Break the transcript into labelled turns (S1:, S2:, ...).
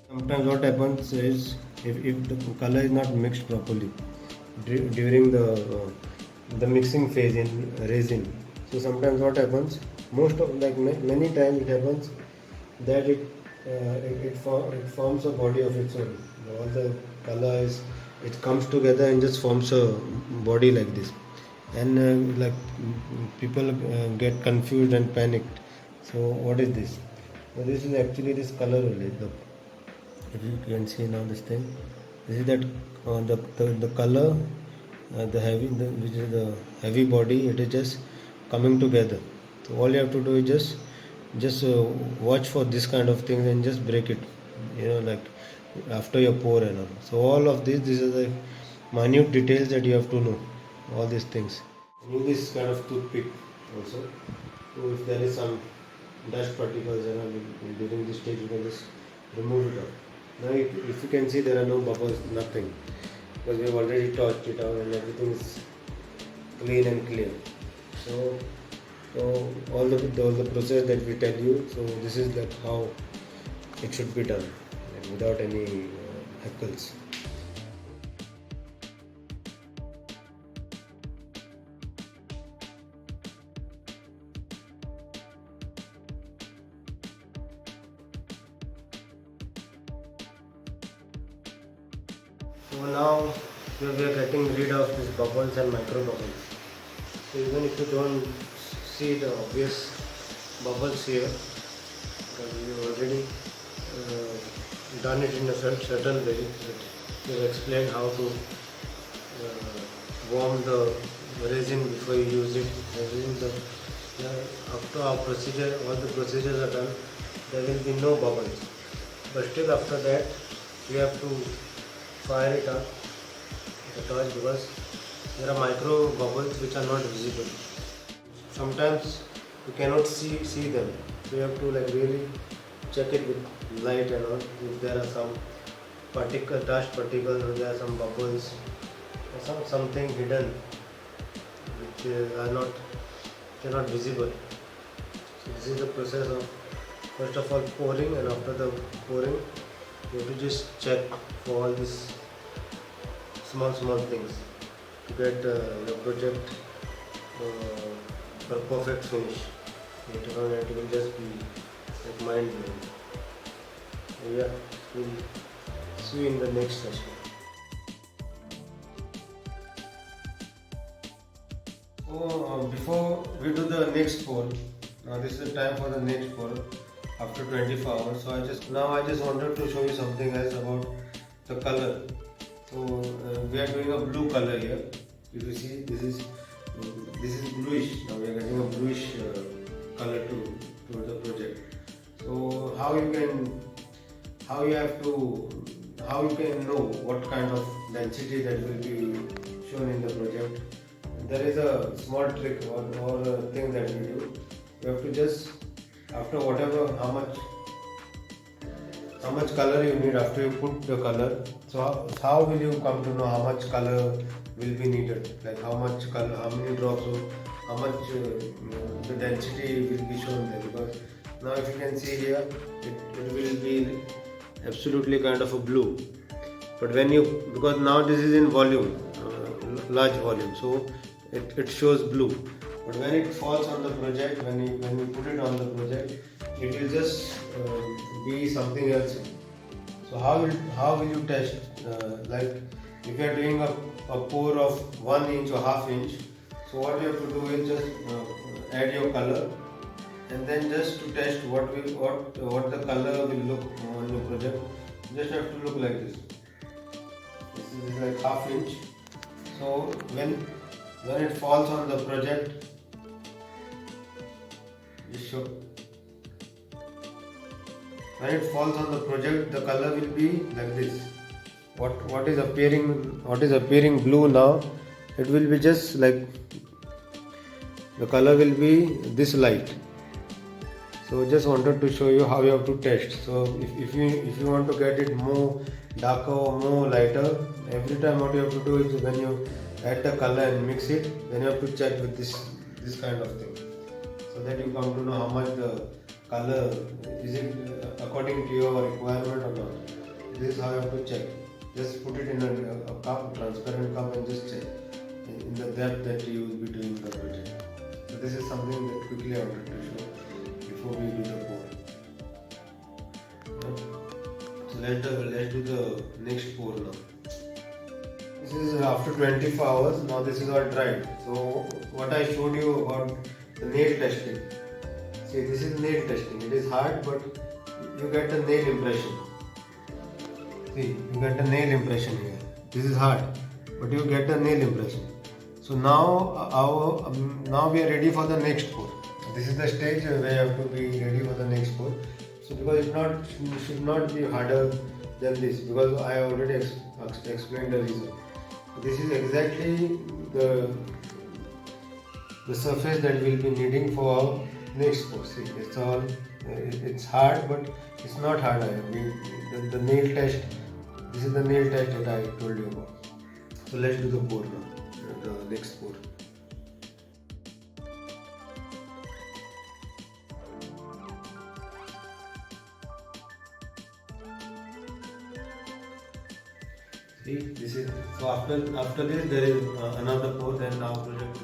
S1: Sometimes what happens is if the color is not mixed properly during the mixing phase in resin. So sometimes what happens, most of many times it happens that it forms a body of its own. All the color is it comes together and just forms a body like this, and people get confused and panicked. So what is this? So this is actually this color only. If you can see now this thing, this is that the color, which is the heavy body. It is just coming together. So all you have to do is just watch for this kind of things and just break it. Like after your pour and all. So all of these are the minute details that you have to know. All these things. Use this kind of toothpick also. So if there is some dust particles during this stage, you can just remove it off. Now if you can see, there are no bubbles, nothing, because we have already torched it out and everything is clean and clear. So all the process that we tell you, so this is like how it should be done, like without any hackles. So now we are getting rid of these bubbles and micro bubbles. So even if you don't see the obvious bubbles here, because we already done it in a certain way, we have explained how to warm the resin before you use it. After our procedure, all the procedures are done, there will be no bubbles. But still after that, we have to fire it up the torch, because there are micro bubbles which are not visible. Sometimes you cannot see them, so you have to really check it with light and all. If there are some dust particles, or there are some bubbles or something hidden which are not visible. So this is the process of first of all pouring, and after the pouring you have to just check for all these small things to get the project a perfect finish. Later on it will just be like mind blowing. Yeah, we'll see you in the next session. So before we do the next pour, now this is the time for the next pour after 24 hours. So I just wanted to show you something else about the color. So we are doing a blue color here. If you see, this is bluish. Now we are getting a bluish color to the project. So how you can know what kind of density that will be shown in the project. There is a small trick or a thing that we do. You have to just, after how much color you need after you put the color. So how will you come to know how much color will be needed? Like how much color, how many drops, or how much the density will be shown there? Because now if you can see here, it will be absolutely kind of a blue. But because now this is in volume, large volume, so it shows blue. But when it falls on the project, when you put it on the project, it will just be something else. So how will you test? Like if you are doing a pour of 1 inch or half inch, so what you have to do is just add your color, and then just to test what the color will look on your project. You just have to look like this. This is like half inch. So when it falls on the project, just show. When it falls on the project, the color will be like this. What is appearing blue now, it will be just like, the color will be this light. So just wanted to show you how you have to test. So if you want to get it more darker or more lighter, every time what you have to do is, when you add the color and mix it, then you have to check with this kind of thing, so that you come to know how much the color is it according to your requirement or not. this is how you have to check. Just put it in a cup, transparent cup, and just check in the depth that you will be doing the project. So this is something that quickly I wanted to show before we do the pour. So let's do the next pour now. This is after 24 hours. Now this is all dried. So what I showed you about the nail testing. See, this is nail testing. It is hard, but you get the nail impression. See, you get the nail impression here. This is hard, but you get the nail impression. So now we are ready for the next pour. This is the stage where you have to be ready for the next pour. So because it should not be harder than this, because I already explained the reason. So this is exactly the surface that we'll be needing for our next pour. See, it's hard, but it's not hard. The nail test. This is the nail test that I told you about. So let's do the pour now. The next pour. See, this is so after this there is another pour. Then now project.